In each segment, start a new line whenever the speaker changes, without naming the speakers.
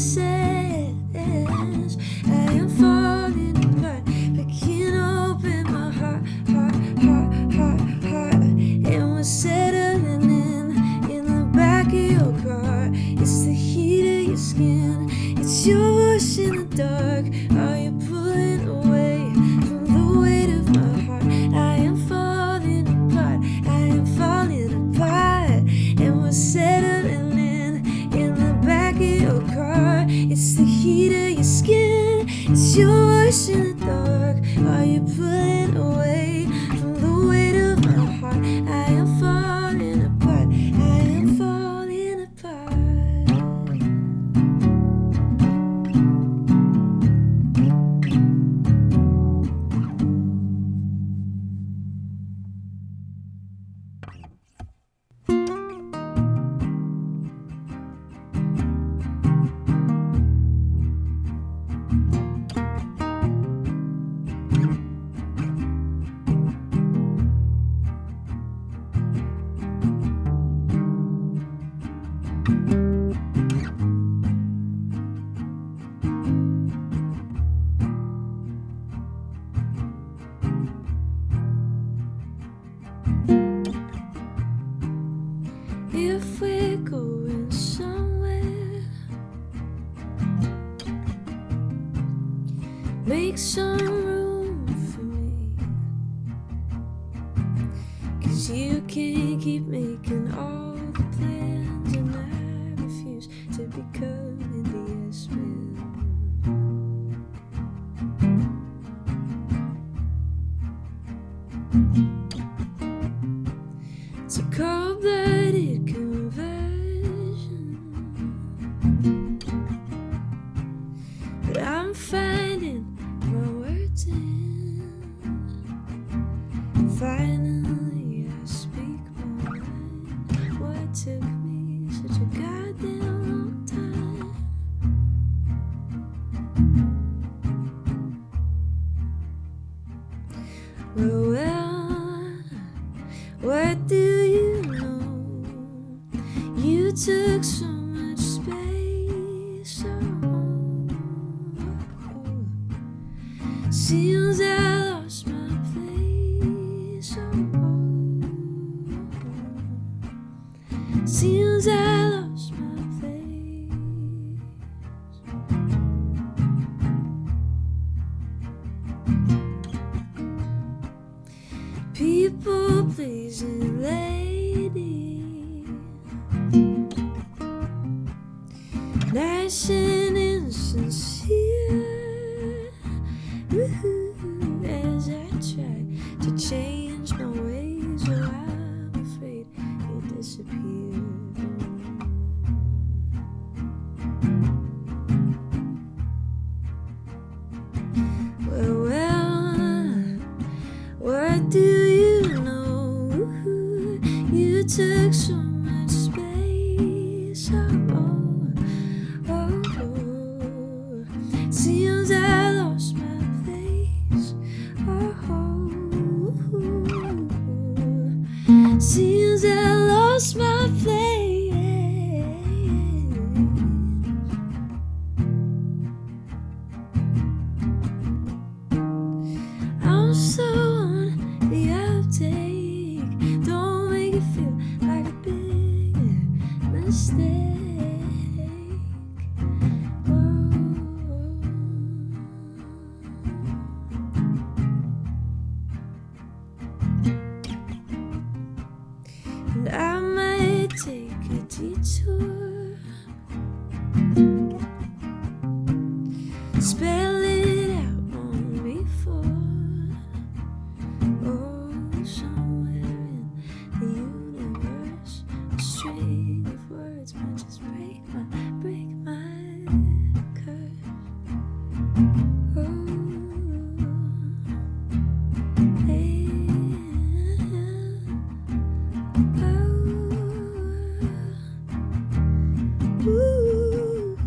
says I am falling apart, but can't open my heart, and we're settling in the back of your car. It's the heat of your skin, it's your voice in the dark. Are you pulling away from the weight of my heart? I am falling apart, I am falling apart, and we're settling in the back of your car. It's the heat of your skin, it's your voice in the dark. Are you pulling away from the weight of my heart? I am falling apart, I am falling apart. If we're going somewhere, make some room for me, 'cause you can't keep making all the plans, and I refuse to become an yes man. It's a cold-blooded conversion, but I'm finding my words in. Finally I speak my mind. What took me such a goddamn long time? Well, what do you know? You took so much space. Seems I lost my place. Seems I lost my place. People pleasing lady, nice and insincere. As I try to change my ways, oh, I'm afraid you'll disappear. Well, what do you know? You took so much space. Seems I lost my place. Seems I lost my place. I'm so on the outtake. Don't make it feel like a big mistake. And I might take a detour, spell it out on before. Oh, somewhere in the universe, a string of words might just break my curse. Oh, hey. Ooh,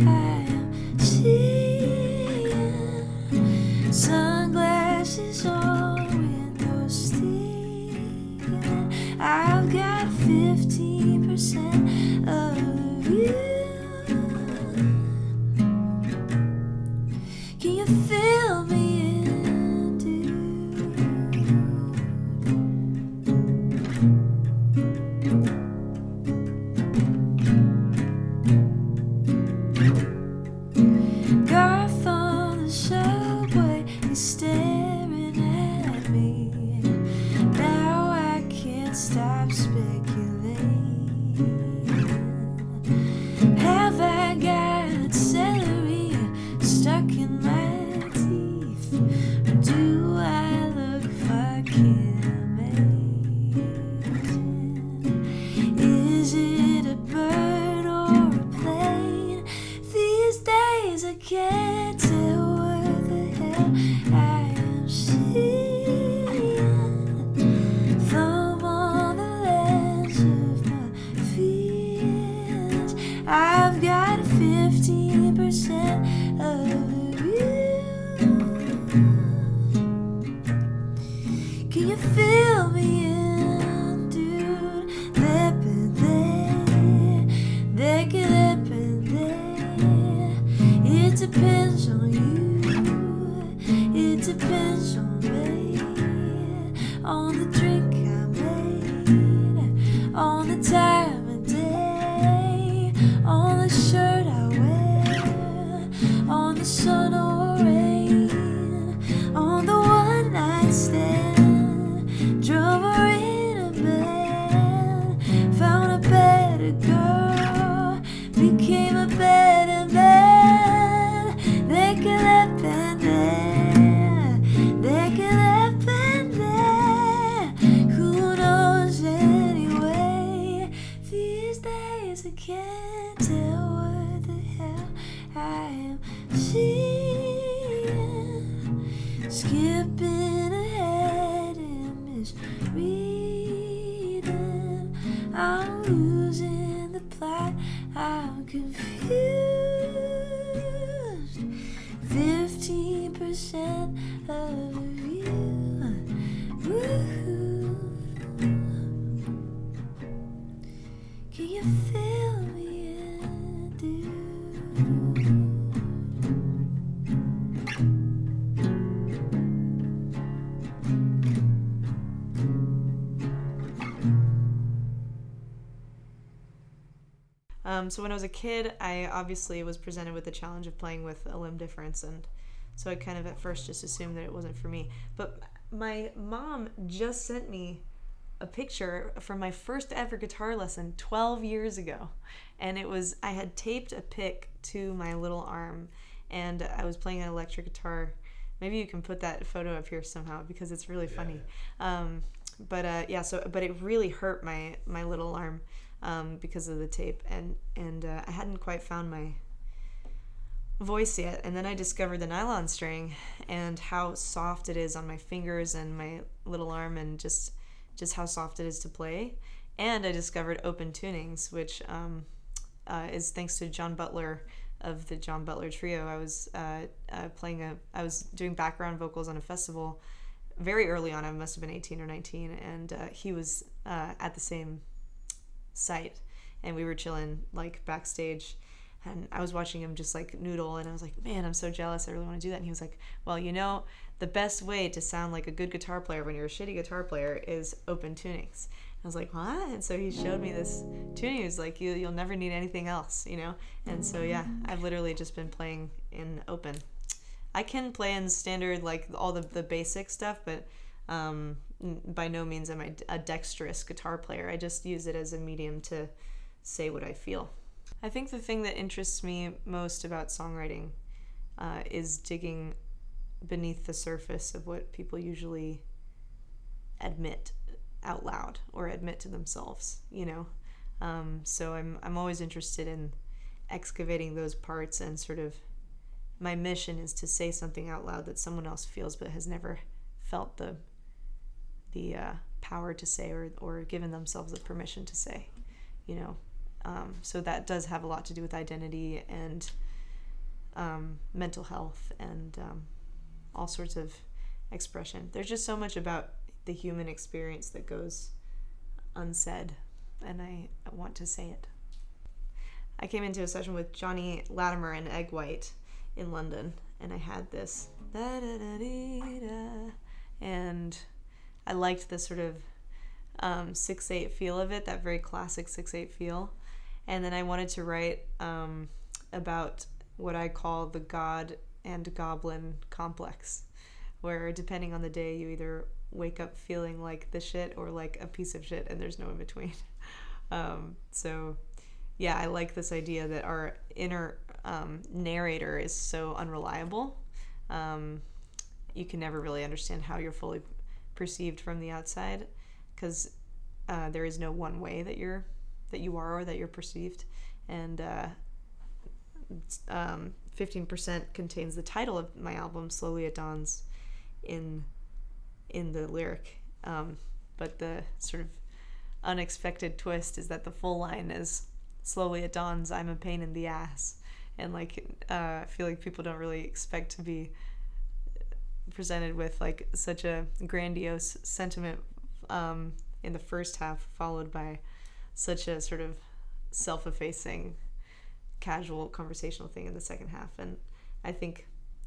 I am seeing. Sunglasses on, windows sticking. I've got 15% of you. Can you feel me in, dude? Garth on the subway is staring at me. Now I can't stop speculating. Have I got celery stuck in my teeth? Or do I look fucking amazing? Is it a bird or a plane? These days I can't tell what the hell I am seeing. Thumb on the ledge of my fears. I've got 15% of you. Can you feel me in, dude? It depends on you. It depends on me. On the drink I made, on the time of day, on the shirt I wear, on the sun or rain, on the one night stand, drummer in a band, found a better girl, became a better man. They can up and there, they can up and there. Who knows anyway? These days I can't tell what the hell I am seeing. Skipping ahead and misreading. I'm losing the plot. I'm confused. 15% of you. Woo-hoo. Can you feel me in, dude?
So when I was a kid, I obviously was presented with the challenge of playing with a limb difference, and so I kind of at first just assumed that it wasn't for me. But my mom just sent me a picture from my first ever guitar lesson 12 years ago, and I had taped a pick to my little arm, and I was playing an electric guitar. Maybe you can put that photo up here somehow because it's really funny. But it really hurt my little arm. Because of the tape, and I hadn't quite found my voice yet, and then I discovered the nylon string and how soft it is on my fingers and my little arm, and just how soft it is to play. And I discovered open tunings, which is thanks to John Butler of the John Butler Trio. I was I was doing background vocals on a festival very early on. I must have been 18 or 19, and he was at the same site, and we were chilling like backstage, and I was watching him just like noodle, and I was like, man, I'm so jealous, I really want to do that. And he was like, well, the best way to sound like a good guitar player when you're a shitty guitar player is open tunings. I was like, what? And so he showed me this tuning. He was like, you'll never need anything else, and so yeah, I've literally just been playing in open. I can play in standard, like all the basic stuff, but by no means am I a dexterous guitar player. I just use it as a medium to say what I feel. I think the thing that interests me most about songwriting is digging beneath the surface of what people usually admit out loud or admit to themselves, So I'm always interested in excavating those parts, and sort of my mission is to say something out loud that someone else feels but has never felt the power to say, or given themselves the permission to say, So that does have a lot to do with identity and mental health and all sorts of expression. There's just so much about the human experience that goes unsaid, and I want to say it. I came into a session with Johnny Latimer and Egg White in London, and I had this da-da-da-dee-da, and I liked the sort of 6/8 feel of it, that very classic 6/8 feel. And then I wanted to write about what I call the god and goblin complex, where depending on the day you either wake up feeling like the shit or like a piece of shit, and there's no in between. So yeah, I like this idea that our inner narrator is so unreliable. You can never really understand how you're fully perceived from the outside, because there is no one way that you are or that you're perceived. And 15% contains the title of my album, Slowly It Dawns, in the lyric. But the sort of unexpected twist is that the full line is, slowly it dawns, I'm a pain in the ass. And like I feel like people don't really expect to be presented with like such a grandiose sentiment in the first half, followed by such a sort of self-effacing, casual conversational thing in the second half. And I think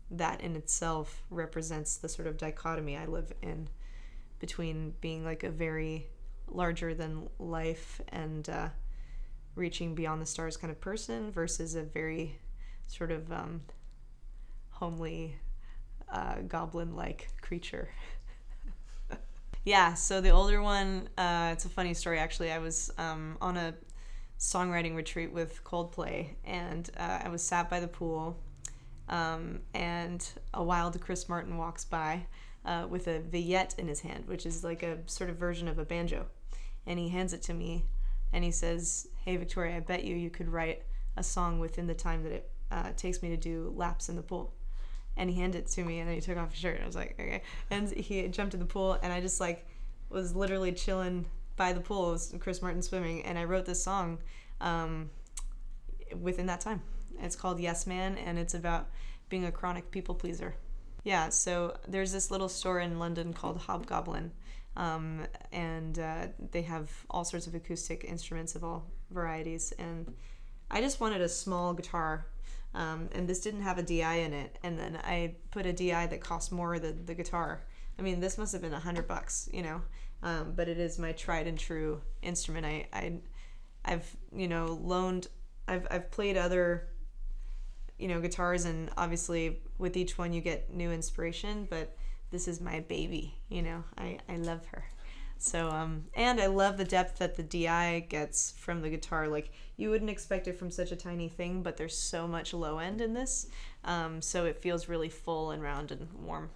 that in itself represents the sort of dichotomy I live in between being like a very larger than life and reaching beyond the stars kind of person versus a very sort of homely goblin-like creature. Yeah, so the older one, it's a funny story actually. I was on a songwriting retreat with Coldplay, and I was sat by the pool, and a wild Chris Martin walks by with a veillette in his hand, which is like a sort of version of a banjo, and he hands it to me, and he says, "Hey Victoria, I bet you could write a song within the time that it takes me to do laps in the pool." And he handed it to me, and then he took off his shirt, and I was like, okay. And he jumped in the pool, and I just like was literally chilling by the pool. It was Chris Martin swimming, and I wrote this song within that time. It's called Yes Man, and it's about being a chronic people pleaser. Yeah, so there's this little store in London called Hobgoblin, and they have all sorts of acoustic instruments of all varieties, and I just wanted a small guitar, and this didn't have a DI in it, and then I put a DI that cost more than the guitar. I mean, this must have been $100, you know, but it is my tried and true instrument. I've I've played other, guitars, and obviously with each one you get new inspiration, but this is my baby, I love her. So, and I love the depth that the DI gets from the guitar. Like, you wouldn't expect it from such a tiny thing, but there's so much low end in this. So it feels really full and round and warm.